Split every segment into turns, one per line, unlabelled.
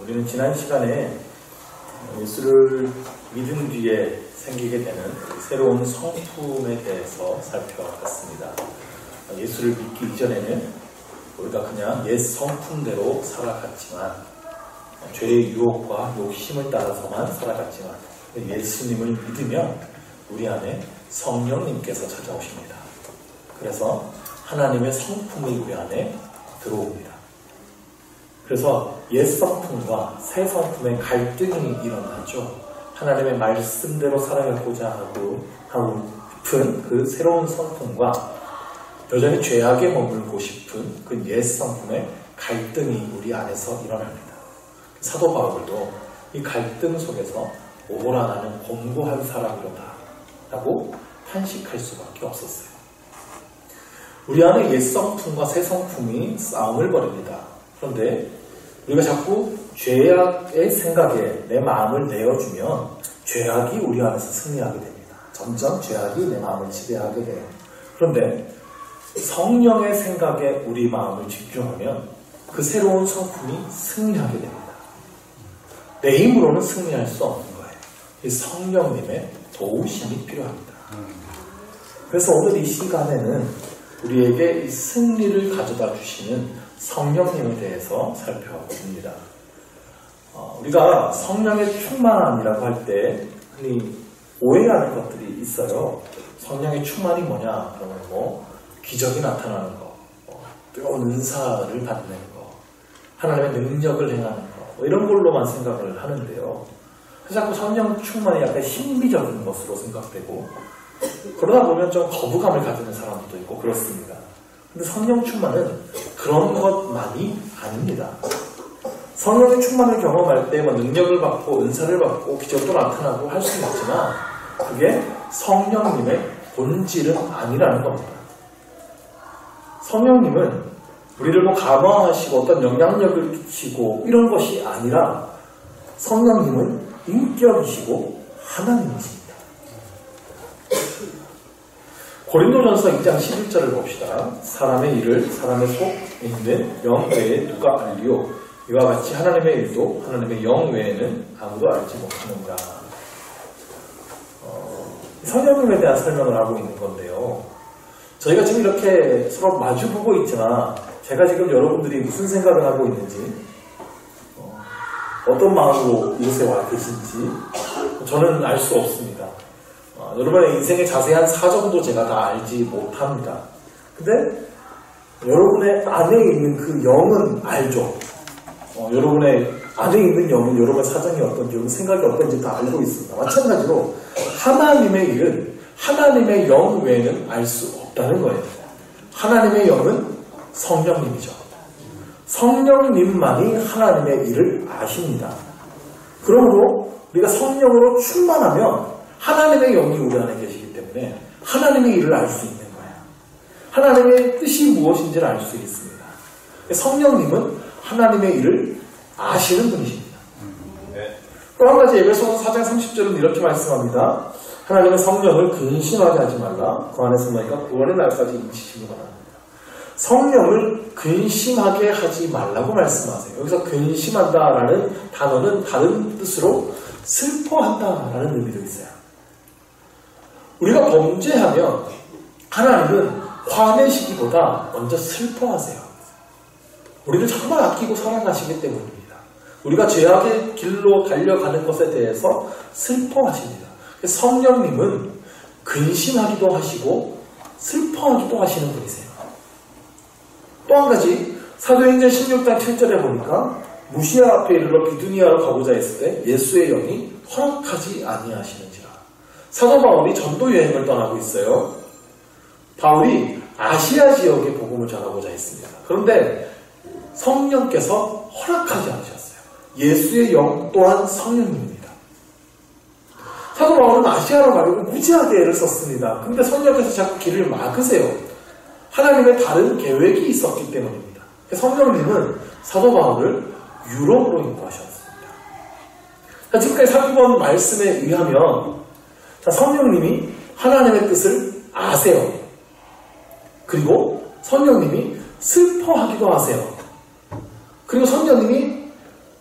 우리는 지난 시간에 예수를 믿은 뒤에 생기게 되는 새로운 성품에 대해서 살펴봤습니다. 예수를 믿기 이전에는 우리가 그냥 옛 성품대로 살아갔지만, 죄의 유혹과 욕심을 따라서만 살아갔지만, 예수님을 믿으면 우리 안에 성령님께서 찾아오십니다. 그래서 하나님의 성품이 우리 안에 들어옵니다. 그래서 옛 성품과 새 성품의 갈등이 일어나죠. 하나님의 말씀대로 살아가고자 하고 싶은 그 새로운 성품과 여전히 죄악에 머물고 싶은 그 옛 성품의 갈등이 우리 안에서 일어납니다. 사도 바울도 이 갈등 속에서 오호라 나는 공고한 사람이로다 라고 탄식할 수밖에 없었어요. 우리 안에 옛 성품과 새 성품이 싸움을 벌입니다. 그런데 우리가 자꾸 죄악의 생각에 내 마음을 내어주면 죄악이 우리 안에서 승리하게 됩니다. 점점 죄악이 내 마음을 지배하게 돼요. 그런데 성령의 생각에 우리 마음을 집중하면 그 새로운 성품이 승리하게 됩니다. 내 힘으로는 승리할 수 없는 거예요. 이 성령님의 도우심이 필요합니다. 그래서 오늘 이 시간에는 우리에게 이 승리를 가져다 주시는 성령님에 대해서 살펴봅니다. 우리가 성령의 충만이라고 할 때 흔히 오해하는 것들이 있어요. 성령의 충만이 뭐냐? 그러면 기적이 나타나는 거, 뜨거운 은사를 받는 거, 하나님의 능력을 행하는 거, 이런 걸로만 생각을 하는데요. 그래서 자꾸 성령 충만이 약간 신비적인 것으로 생각되고, 그러다 보면 좀 거부감을 가지는 사람도 있고 그렇습니다. 근데 성령 충만은 그런 것만이 아닙니다. 성령의 충만을 경험할 때 능력을 받고 은사를 받고 기적도 나타나고 할 수는 있지만 그게 성령님의 본질은 아니라는 겁니다. 성령님은 우리를 감화하시고 어떤 영향력을 끼치고 이런 것이 아니라 성령님은 인격이시고 하나님이십니다. 고린도전서 2장 11절을 봅시다. 사람의 일을 사람의 속에 있는 영 외에 누가 알리요? 이와 같이 하나님의 일도 하나님의 영 외에는 아무도 알지 못하느니라. 성령님에 대한 설명을 하고 있는 건데요. 저희가 지금 이렇게 서로 마주보고 있지만 제가 지금 여러분들이 무슨 생각을 하고 있는지, 어떤 마음으로 이곳에 와 계신지 저는 알 수 없습니다. 여러분의 인생의 자세한 사정도 제가 다 알지 못합니다. 근데 여러분의 안에 있는 그 영은 알죠. 여러분의 안에 있는 영은 여러분의 사정이 어떤지, 여러분 생각이 어떤지 다 알고 있습니다. 마찬가지로 하나님의 일은 하나님의 영 외에는 알 수 없다는 거예요. 하나님의 영은 성령님이죠. 성령님만이 하나님의 일을 아십니다. 그러므로 우리가 성령으로 충만하면 하나님의 영이 우리 안에 계시기 때문에 하나님의 일을 알 수 있는 거예요. 하나님의 뜻이 무엇인지를 알 수 있습니다. 성령님은 하나님의 일을 아시는 분이십니다. 또 한 가지 에베소서 4장 30절은 이렇게 말씀합니다. 하나님의 성령을 근심하게 하지 말라. 그 안에서 너희가 구원의 날까지 인치시기 바랍니다. 성령을 근심하게 하지 말라고 말씀하세요. 여기서 근심한다라는 단어는 다른 뜻으로 슬퍼한다라는 의미도 있어요. 우리가 범죄하면 하나님은 화내시기보다 먼저 슬퍼하세요. 우리를 정말 아끼고 사랑하시기 때문입니다. 우리가 죄악의 길로 달려가는 것에 대해서 슬퍼하십니다. 성령님은 근심하기도 하시고 슬퍼하기도 하시는 분이세요. 또 한 가지 사도행전 16장 7절에 보니까 무시아 앞에 이르러 비두니아로 가고자 했을 때 예수의 영이 허락하지 아니하시는지라. 사도 바울이 전도 여행을 떠나고 있어요. 바울이 아시아 지역에 복음을 전하고자 했습니다. 그런데 성령께서 허락하지 않으셨어요. 예수의 영 또한 성령님입니다. 사도 바울은 아시아로 가려고 무지하게 애를 썼습니다. 그런데 성령께서 자꾸 길을 막으세요. 하나님의 다른 계획이 있었기 때문입니다. 성령님은 사도 바울을 유럽으로 인도하셨습니다. 지금까지 살펴본 말씀에 의하면 성령님이 하나님의 뜻을 아세요. 그리고 성령님이 슬퍼하기도 하세요. 그리고 성령님이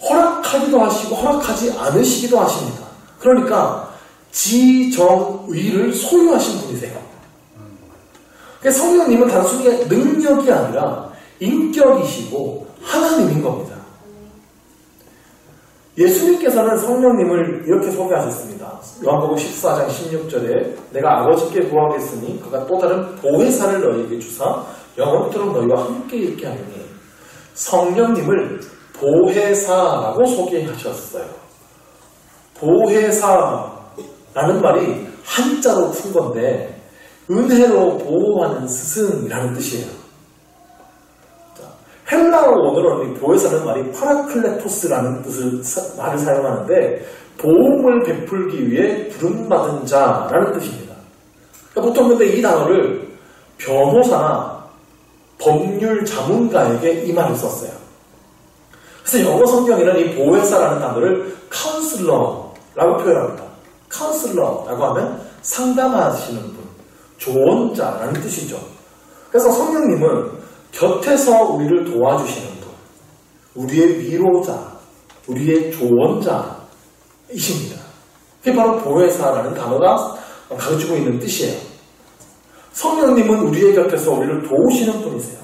허락하기도
허락하기도 하시고 허락하지 않으시기도 하십니다. 그러니까 지정의를 소유하신 분이세요. 그러니까 성령님은 단순히 능력이 아니라 인격이시고 하나님인 겁니다. 예수님께서는 성령님을 이렇게 소개하셨습니다. 요한복음 14장 16절에 내가 아버지께 구하겠으니 그가 또 다른 보혜사를 너희에게 주사 영원토록 너희와 함께 있게 하리니, 성령님을 보혜사라고 소개하셨어요. 보혜사라는 말이 한자로 푼 건데 은혜로 보호하는 스승이라는 뜻이에요. 헬라어 원어로는 보혜사는 말이 파라클레토스라는 말을 사용하는데 보험을 베풀기 위해 부름받은 자라는 뜻입니다. 그러니까 보통 근데 이 단어를 변호사나 법률 자문가에게 이 말을 썼어요. 그래서 영어 성경에는 이 보혜사라는 단어를 카운슬러라고 표현합니다. 카운슬러라고 하면 상담하시는 분, 조언자라는 뜻이죠. 그래서 성령님은 곁에서 우리를 도와주시는 분, 우리의 위로자, 우리의 조언자이십니다. 그게 바로 보혜사라는 단어가 가지고 있는 뜻이에요. 성령님은 우리의 곁에서 우리를 도우시는 분이세요.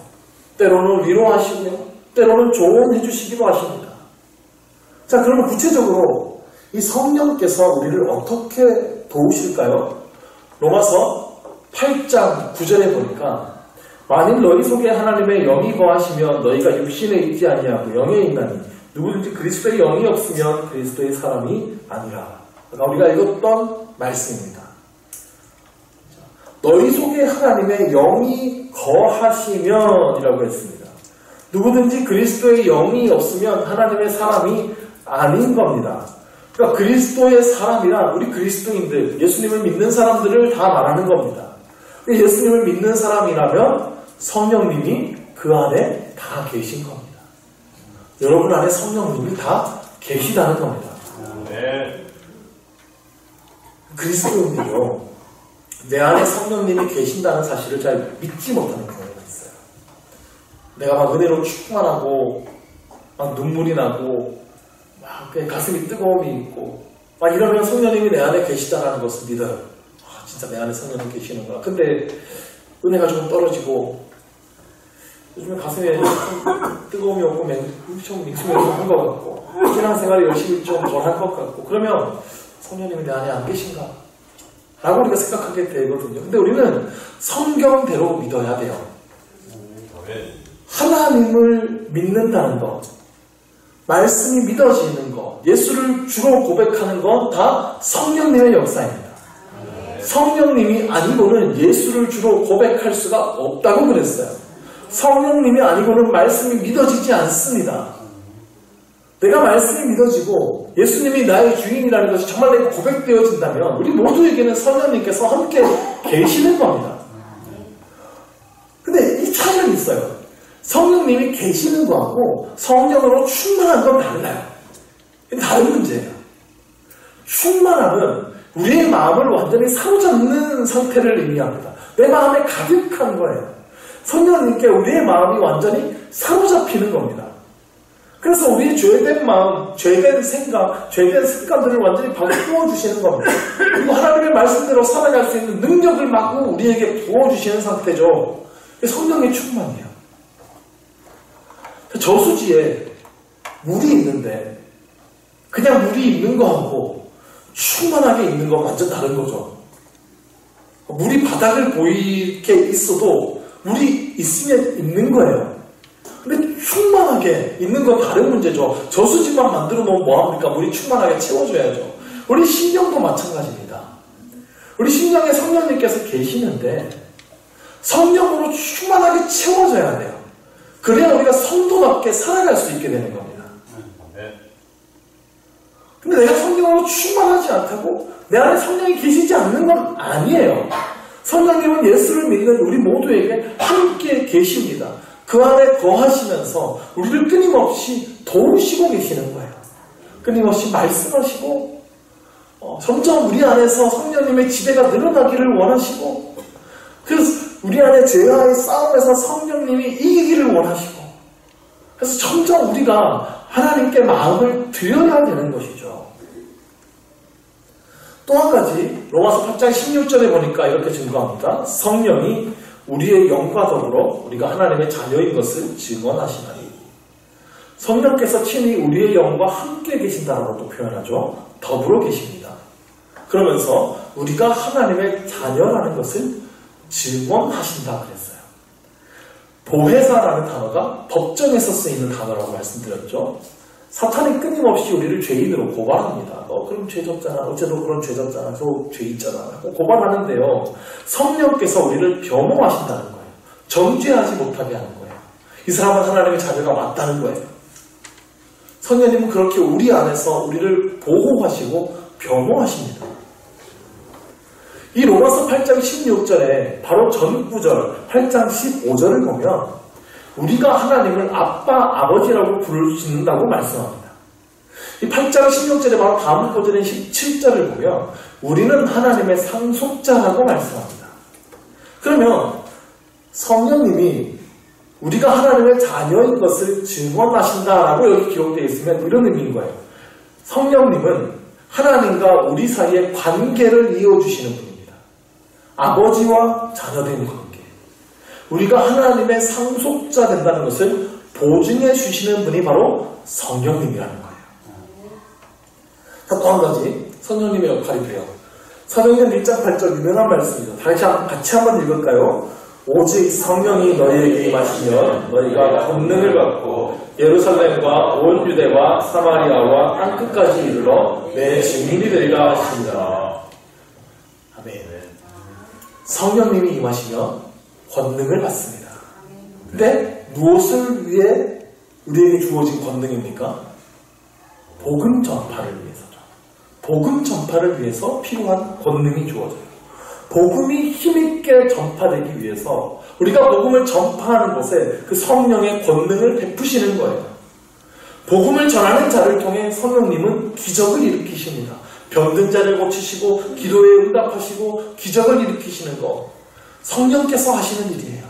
때로는 위로하시고요, 때로는 조언해 주시기도 하십니다. 자, 그러면 구체적으로 이 성령께서 우리를 어떻게 도우실까요? 로마서 8장 9절에 보니까 만일 너희 속에 하나님의 영이 거하시면 너희가 육신에 있지 아니하고 영에 있나니 누구든지 그리스도의 영이 없으면 그리스도의 사람이 아니라. 그러니까 우리가 읽었던 말씀입니다. 너희 속에 하나님의 영이 거하시면이라고 했습니다. 누구든지 그리스도의 영이 없으면 하나님의 사람이 아닌 겁니다. 그러니까 그리스도의 사람이란 우리 그리스도인들, 예수님을 믿는 사람들을 다 말하는 겁니다. 예수님을 믿는 사람이라면 성령님이 그 안에 다 계신 겁니다. 여러분 안에 성령님이 다 계시다는 겁니다.
네.
그리스도인들요, 내 안에 성령님이 계신다는 사실을 잘 믿지 못하는 경우가 있어요. 내가 막 은혜로 충만하고 막 눈물이 나고 막 가슴이 뜨거움이 있고 막 이러면 성령님이 내 안에 계시다는 것을 믿어요. 아, 진짜 내 안에 성령님 계시는구나. 근데 은혜가 좀 떨어지고 요즘에 가슴에 좀 뜨거움이 없고 좀 믹스해서 것 같고 신앙생활을 열심히 좀 덜 할 것 같고 그러면 성령님이 내 안에 안 계신가? 라고 우리가 생각하게 되거든요. 근데 우리는 성경대로 믿어야 돼요. 하나님을 믿는다는 것, 말씀이 믿어지는 것, 예수를 주로 고백하는 것 다 성령님의 역사입니다. 성령님이 아니고는 예수를 주로 고백할 수가 없다고 그랬어요. 성령님이 아니고는 말씀이 믿어지지 않습니다. 내가 말씀이 믿어지고 예수님이 나의 주인이라는 것이 정말 내가 고백되어진다면 우리 모두에게는 성령님께서 함께 계시는 겁니다. 근데 이 차이는 있어요. 성령님이 계시는 거하고 성령으로 충만한 건 달라요. 다른 문제예요. 충만함은 우리의 마음을 완전히 사로잡는 상태를 의미합니다. 내 마음에 가득한 거예요. 성령님께 우리의 마음이 완전히 사로잡히는 겁니다. 그래서 우리의 죄된 마음, 죄된 생각, 죄된 습관들을 완전히 바꾸어 주시는 겁니다. 그리고 하나님의 말씀대로 살아갈 수 있는 능력을 마구 우리에게 부어주시는 상태죠. 성령의 충만이에요. 저수지에 물이 있는데 그냥 물이 있는 거하고 충만하게 있는 건 완전 다른 거죠. 물이 바닥을 보이게 있어도 물이 있으면 있는 거예요. 근데 충만하게 있는 건 다른 문제죠. 저수지만 만들어 놓으면 뭐합니까? 물이 충만하게 채워줘야죠. 우리 심령도 마찬가지입니다. 우리 심령에 성령님께서 계시는데 성령으로 충만하게 채워져야 돼요. 그래야 우리가 성도답게 살아갈 수 있게 되는 겁니다. 근데 내가 성령으로 충만하지 않다고 내 안에 성령이 계시지 않는 건 아니에요. 성령님은 예수를 믿는 우리 모두에게 함께 계십니다. 그 안에 거하시면서 우리를 끊임없이 도우시고 계시는 거예요. 끊임없이 말씀하시고 점점 우리 안에서 성령님의 지배가 늘어나기를 원하시고 그래서 우리 안에 죄와의 싸움에서 성령님이 이기기를 원하시고 그래서 점점 우리가 하나님께 마음을 드려야 되는 것이죠. 또 한 가지 로마서 8장 16절에 보니까 이렇게 증거합니다. 성령이 우리의 영과 더불어 우리가 하나님의 자녀인 것을 증언하시나니. 성령께서 친히 우리의 영과 함께 계신다라고 또 표현하죠. 더불어 계십니다. 그러면서 우리가 하나님의 자녀라는 것을 증언하신다 그랬어요. 보혜사라는 단어가 법정에서 쓰이는 단어라고 말씀드렸죠. 사탄이 끊임없이 우리를 죄인으로 고발합니다. 그럼 죄 졌잖아. 어째도 그런 죄 졌잖아. 저 죄 있잖아. 고발하는데요. 성령께서 우리를 변호하신다는 거예요. 정죄하지 못하게 하는 거예요. 이 사람은 하나님의 자녀가 맞다는 거예요. 성령님은 그렇게 우리 안에서 우리를 보호하시고 변호하십니다. 이 로마서 8장 16절에 바로 전 구절 8장 15절을 보면 우리가 하나님을 아빠, 아버지라고 부르신다고 말씀합니다. 이 8장 16절에 바로 다음 구절인 17절을 보면 우리는 하나님의 상속자라고 말씀합니다. 그러면 성령님이 우리가 하나님의 자녀인 것을 증언하신다라고 여기 기록되어 있으면 이런 의미인 거예요. 성령님은 하나님과 우리 사이의 관계를 이어주시는 분입니다. 아버지와 자녀된 관계. 우리가 하나님의 상속자 된다는 것을 보증해 주시는 분이 바로 성령님이라는 거예요. 또 한 가지 성령님의 역할이 돼요. 사도행전 1장 8절 유명한 말씀이죠. 같이 한번 읽을까요? 오직 성령이 너희에게 임하시면 너희가 권능을 받고 예루살렘과 온 유대와 사마리아와 땅끝까지 이르러 내 증인이 되리라 하십니다. 아멘. 성령님이 임하시면 권능을 받습니다. 근데 무엇을 위해 우리에게 주어진 권능입니까? 복음 전파를 위해서죠. 복음 전파를 위해서 필요한 권능이 주어져요. 복음이 힘있게 전파되기 위해서 우리가 복음을 전파하는 것에 그 성령의 권능을 베푸시는 거예요. 복음을 전하는 자를 통해 성령님은 기적을 일으키십니다. 병든 자를 고치시고 기도에 응답하시고 기적을 일으키시는 것 성령께서 하시는 일이에요.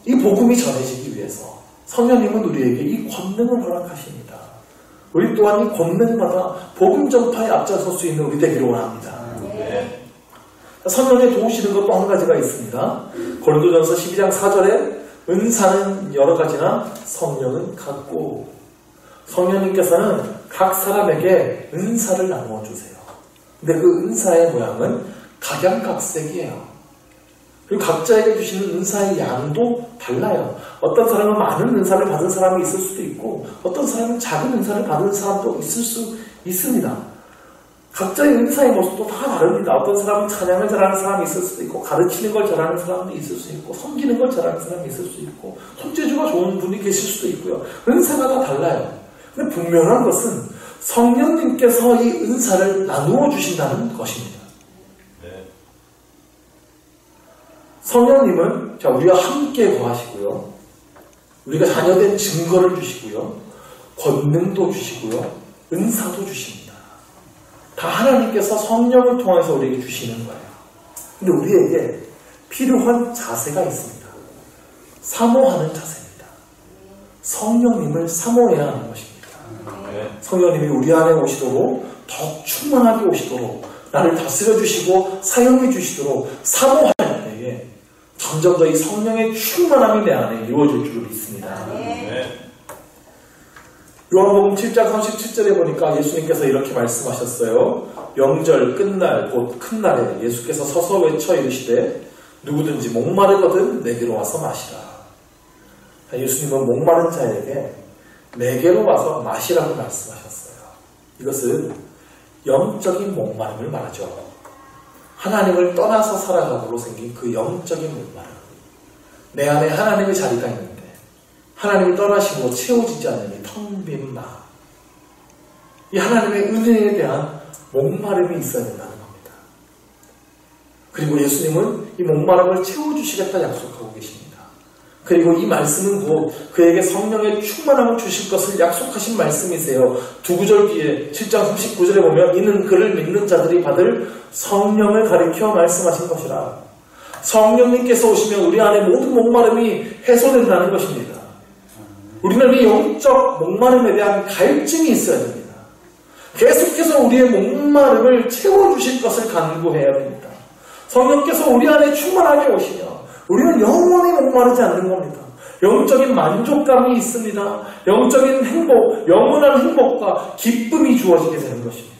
이 복음이 전해지기 위해서 성령님은 우리에게 이 권능을 허락하십니다. 우리 또한 이 권능마다 복음 전파에 앞장설 수 있는 우리 되기를 원합니다. 네. 성령에 도우시는 것도 한 가지가 있습니다. 고린도전서 12장 4절에 은사는 여러 가지나 성령은 같고 성령님께서는 각 사람에게 은사를 나누어 주세요. 근데 그 은사의 모양은 각양각색이에요. 그리고 각자에게 주시는 은사의 양도 달라요. 어떤 사람은 많은 은사를 받은 사람이 있을 수도 있고 어떤 사람은 작은 은사를 받은 사람도 있을 수 있습니다. 각자의 은사의 모습도 다 다릅니다. 어떤 사람은 찬양을 잘하는 사람이 있을 수도 있고 가르치는 걸 잘하는 사람도 있을 수 있고 섬기는 걸 잘하는 사람이 있을 수 있고 손재주가 좋은 분이 계실 수도 있고요. 은사가 다 달라요. 근데 분명한 것은 성령님께서 이 은사를 나누어 주신다는 것입니다. 네. 성령님은 우리와 함께 거하시고요. 우리가 자녀된 증거를 주시고요. 권능도 주시고요. 은사도 주십니다. 다 하나님께서 성령을 통해서 우리에게 주시는 거예요. 근데 우리에게 필요한 자세가 있습니다. 사모하는 자세입니다. 성령님을 사모해야 하는 것입니다. 성령님이 우리 안에 오시도록 더 충만하게 오시도록 나를 다스려 주시고 사용해 주시도록 사모할 때에 점점 더 이 성령의 충만함이 내 안에 이루어질 줄을 믿습니다. 요한복음 7장 37절에 보니까 예수님께서 이렇게 말씀하셨어요. 명절 끝날 곧 큰 날에 예수께서 서서 외쳐 이르시되 누구든지 목마르거든 내게로 와서 마시라. 예수님은 목마른 자에게 내게로 와서 마시라고 말씀하셨어요. 이것은 영적인 목마름을 말하죠. 하나님을 떠나서 살아감으로 생긴 그 영적인 목마름. 내 안에 하나님의 자리가 있는데 하나님이 떠나시고 채워지지 않는 이 텅 빈 마음. 이 하나님의 은혜에 대한 목마름이 있어야 된다는 겁니다. 그리고 예수님은 이 목마름을 채워주시겠다 약속하고 계십니다. 그리고 이 말씀은 곧 그에게 성령의 충만함을 주실 것을 약속하신 말씀이세요. 두 구절 뒤에 7장 39절에 보면 이는 그를 믿는 자들이 받을 성령을 가리켜 말씀하신 것이라. 성령님께서 오시면 우리 안에 모든 목마름이 해소된다는 것입니다. 우리는 이 영적 목마름에 대한 갈증이 있어야 됩니다. 계속해서 우리의 목마름을 채워주실 것을 간구해야 됩니다. 성령께서 우리 안에 충만하게 오시면 우리는 영원히 목마르지 않는 겁니다. 영적인 만족감이 있습니다. 영적인 행복, 영원한 행복과 기쁨이 주어지게 되는 것입니다.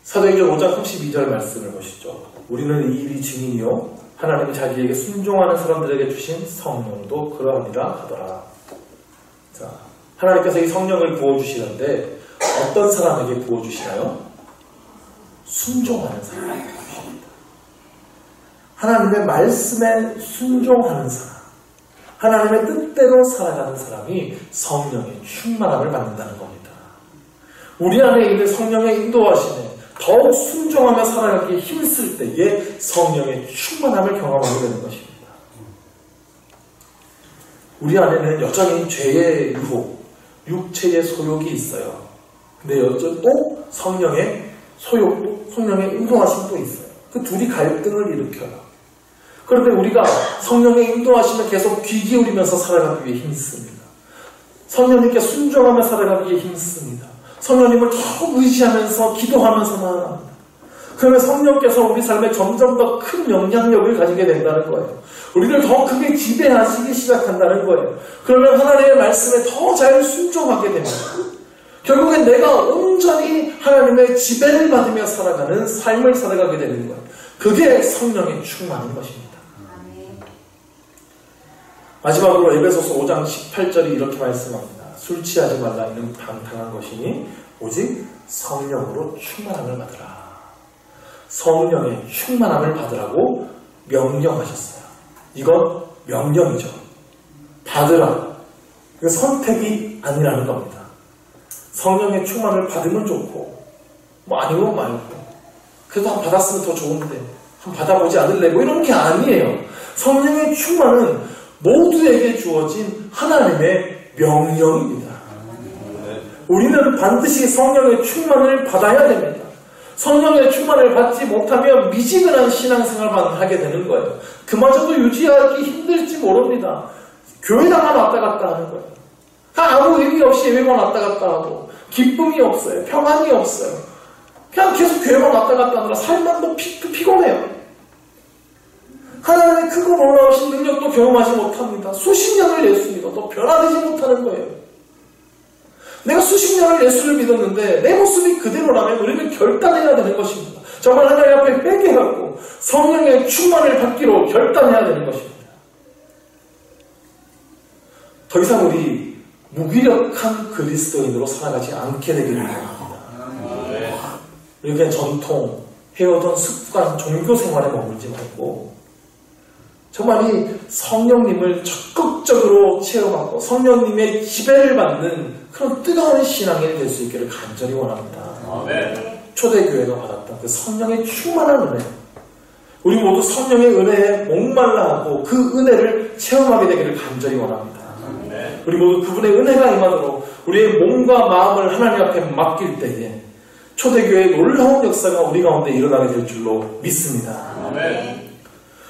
사도행전 5장 32절 말씀을 보시죠. 우리는 이 일이 증인이요 하나님이 자기에게 순종하는 사람들에게 주신 성령도 그러하니라 하더라. 자, 하나님께서 이 성령을 부어주시는데 어떤 사람에게 부어주시나요? 순종하는 사람에게 부어주십니다. 하나님의 말씀에 순종하는 사람, 하나님의 뜻대로 살아가는 사람이 성령의 충만함을 받는다는 겁니다. 우리 안에 있는 성령의 인도하심에 더욱 순종하며 살아가기에 힘쓸 때에 성령의 충만함을 경험하게 되는 것입니다. 우리 안에는 여전히 죄의 유혹, 육체의 소욕이 있어요. 근데 여전히 또 성령의 소욕도, 성령의 인도하심도 있어요. 그 둘이 갈등을 일으켜요. 그런데 우리가 성령의 인도하심을 계속 귀 기울이면서 살아가기 위해 힘씁니다. 성령님께 순종하며 살아가기에 힘씁니다. 성령님을 더욱 의지하면서 기도하면서 나아갑니다. 그러면 성령께서 우리 삶에 점점 더 큰 영향력을 가지게 된다는 거예요. 우리를 더 크게 지배하시기 시작한다는 거예요. 그러면 하나님의 말씀에 더 잘 순종하게 됩니다. 결국엔 내가 온전히 하나님의 지배를 받으며 살아가는 삶을 살아가게 되는 거예요. 그게 성령의 충만인 것입니다. 마지막으로 에베소서 5장 18절이 이렇게 말씀합니다. 술 취하지 말라 이는 방탕한 것이니 오직 성령으로 충만함을 받으라. 성령의 충만함을 받으라고 명령하셨어요. 이건 명령이죠. 받으라. 이건 선택이 아니라는 겁니다. 성령의 충만을 받으면 좋고 뭐 아니면 말고 그래도 한 받았으면 더 좋은데 한 받아보지 않을래 뭐 이런 게 아니에요. 성령의 충만은 모두에게 주어진 하나님의 명령입니다. 우리는 반드시 성령의 충만을 받아야 됩니다. 성령의 충만을 받지 못하면 미지근한 신앙생활만 하게 되는 거예요. 그마저도 유지하기 힘들지 모릅니다. 교회당만 왔다 갔다 하는 거예요. 아무 의미 없이 예배만 왔다 갔다 하고 기쁨이 없어요. 평안이 없어요. 그냥 계속 교회만 왔다 갔다 하느라 삶만 더 피곤해요. 하나님의 크고 놀라우신 능력도 경험하지 못합니다. 수십 년을 예수님과 또 변화되지 못하는 거예요. 내가 수십 년을 예수를 믿었는데 내 모습이 그대로라면 우리는 결단해야 되는 것입니다. 정말 하나님 앞에 회개하고 성령의 충만을 받기로 결단해야 되는 것입니다. 더 이상 우리 무기력한 그리스도인으로 살아가지 않게 되기를 바랍니다. 이렇게 전통, 해오던 습관, 종교 생활에 머물지 말고 정말 이 성령님을 적극적으로 체험하고 성령님의 지배를 받는 그런 뜨거운 신앙인이 될 수 있기를 간절히 원합니다.
아멘.
초대교회가 받았던 그 성령의 충만한 은혜, 우리 모두 성령의 은혜에 목말라하고 그 은혜를 체험하게 되기를 간절히 원합니다. 아멘. 우리 모두 그분의 은혜가 임하도록 우리의 몸과 마음을 하나님 앞에 맡길 때에 초대교회의 놀라운 역사가 우리 가운데 일어나게 될 줄로 믿습니다.
아멘.